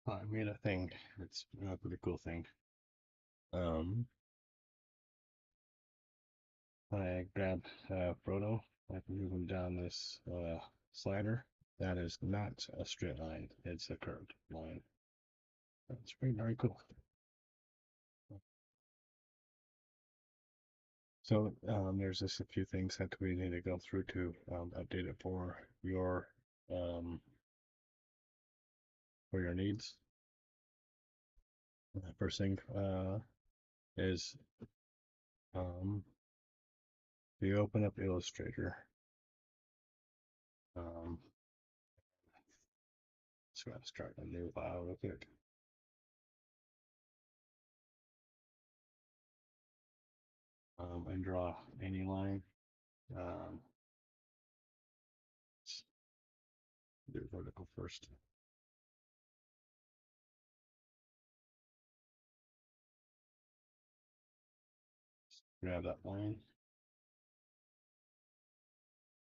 I made a thing. It's a pretty cool thing. Um, I grabbed Frodo. I can move him down this slider. That is not a straight line. It's a curved line. That's very cool. So there's just a few things that we need to go through to update it um, for your needs. First thing is um, you open up Illustrator. Um, so I'm start a new file real quick. And draw any line. Um, do vertical first. Grab that line.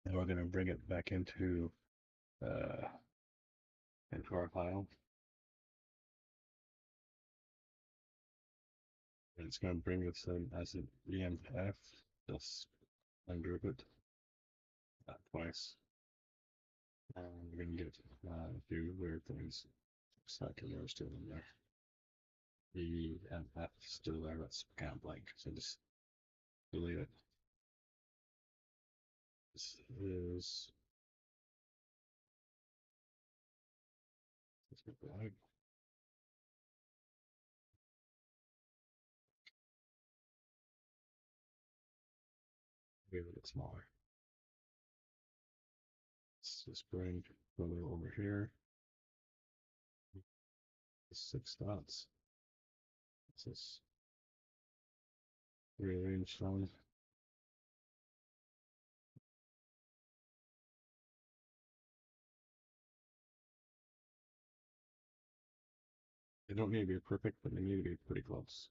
And we're going to bring it back uh, into our file. And it's going to bring us in as an EMF. Just ungroup it twice. And we're going to get a few weird things. Stuck in there, still in there. The EMF is still there, that's kind of blank. So just delete it. This is blank. Maybe a bit smaller. Let's just bring Photo over here. 6 dots. This is rearrange one. They don't need to be perfect, but they need to be pretty close.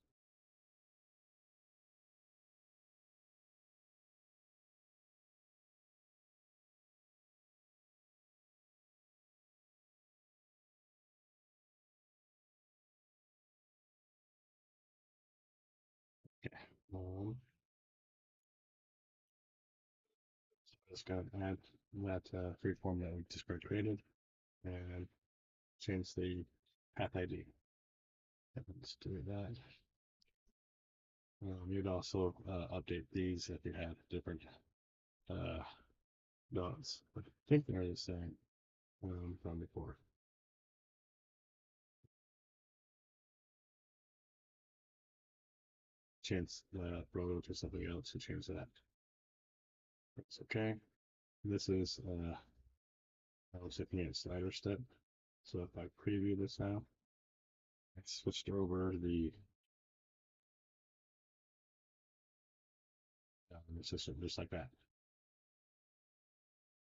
Okay. So I'm just gonna add that freeform that we just created and change the path ID. Let's do that. You'd also update these if you had different uh, dots. But I think they're the same from before. Change the row to something else and change that. That's okay. This is I was looking at slider step. So if I preview this now, I switched over the system just like that.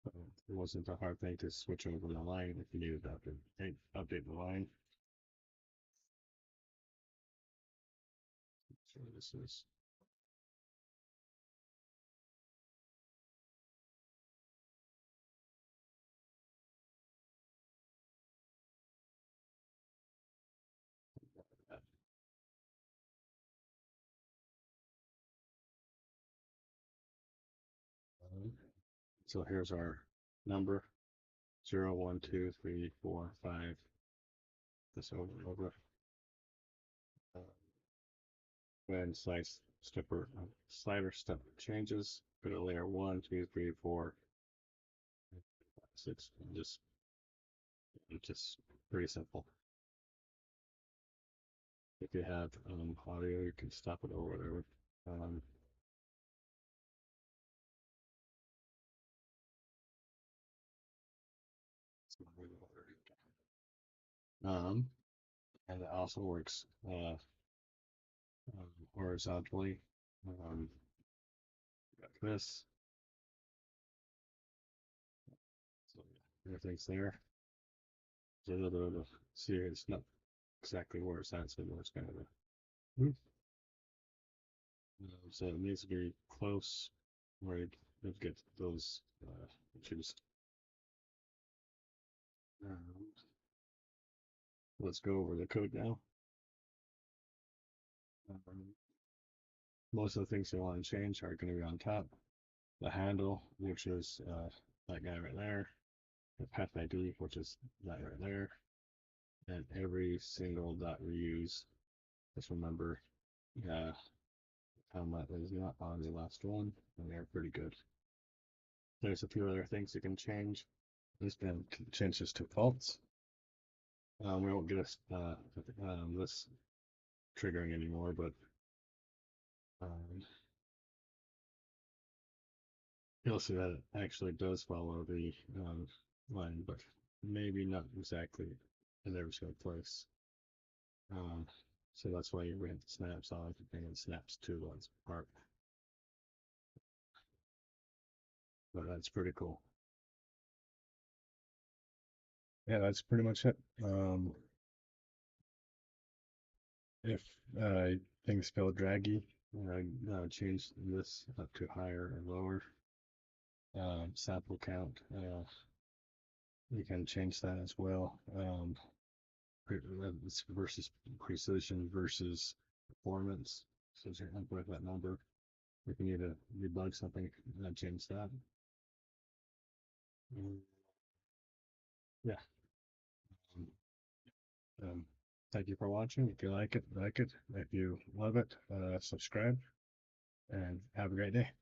So it wasn't a hard thing to switch over the line if you needed to update the line. So this is so here's our number 0, 1, 2, 3, 4, 5. This over. Uh, and slider step changes. Go to layer 1, 2, 3, 4, 6. And just pretty simple. If you have audio, you can stop it or whatever. And it also works horizontally. Got this. So everything's there. So see, it's not exactly where it's at, so it's kind of a so it needs to be close where it get those issues. Um, let's go over the code now. Most of the things you want to change are going to be on top. The handle, which is that guy right there. The path ID, which is that right there. And every single .reuse. Just remember, that is not on the last one, and they're pretty good. There's a few other things you can change. This can change this to false. We won't get this triggering anymore, but you'll see that it actually does follow the line, but maybe not exactly in every single place. So that's why we have the snaps on, and it snaps to one's part. But that's pretty cool. Yeah, that's pretty much it. If things feel draggy, change this up to higher or lower. Sample count, you can change that as well. Versus precision versus performance. So you input that number. If you need to debug something, change that. Yeah. Um, thank you for watching. If you like it, like it. If you love it, subscribe, and have a great day.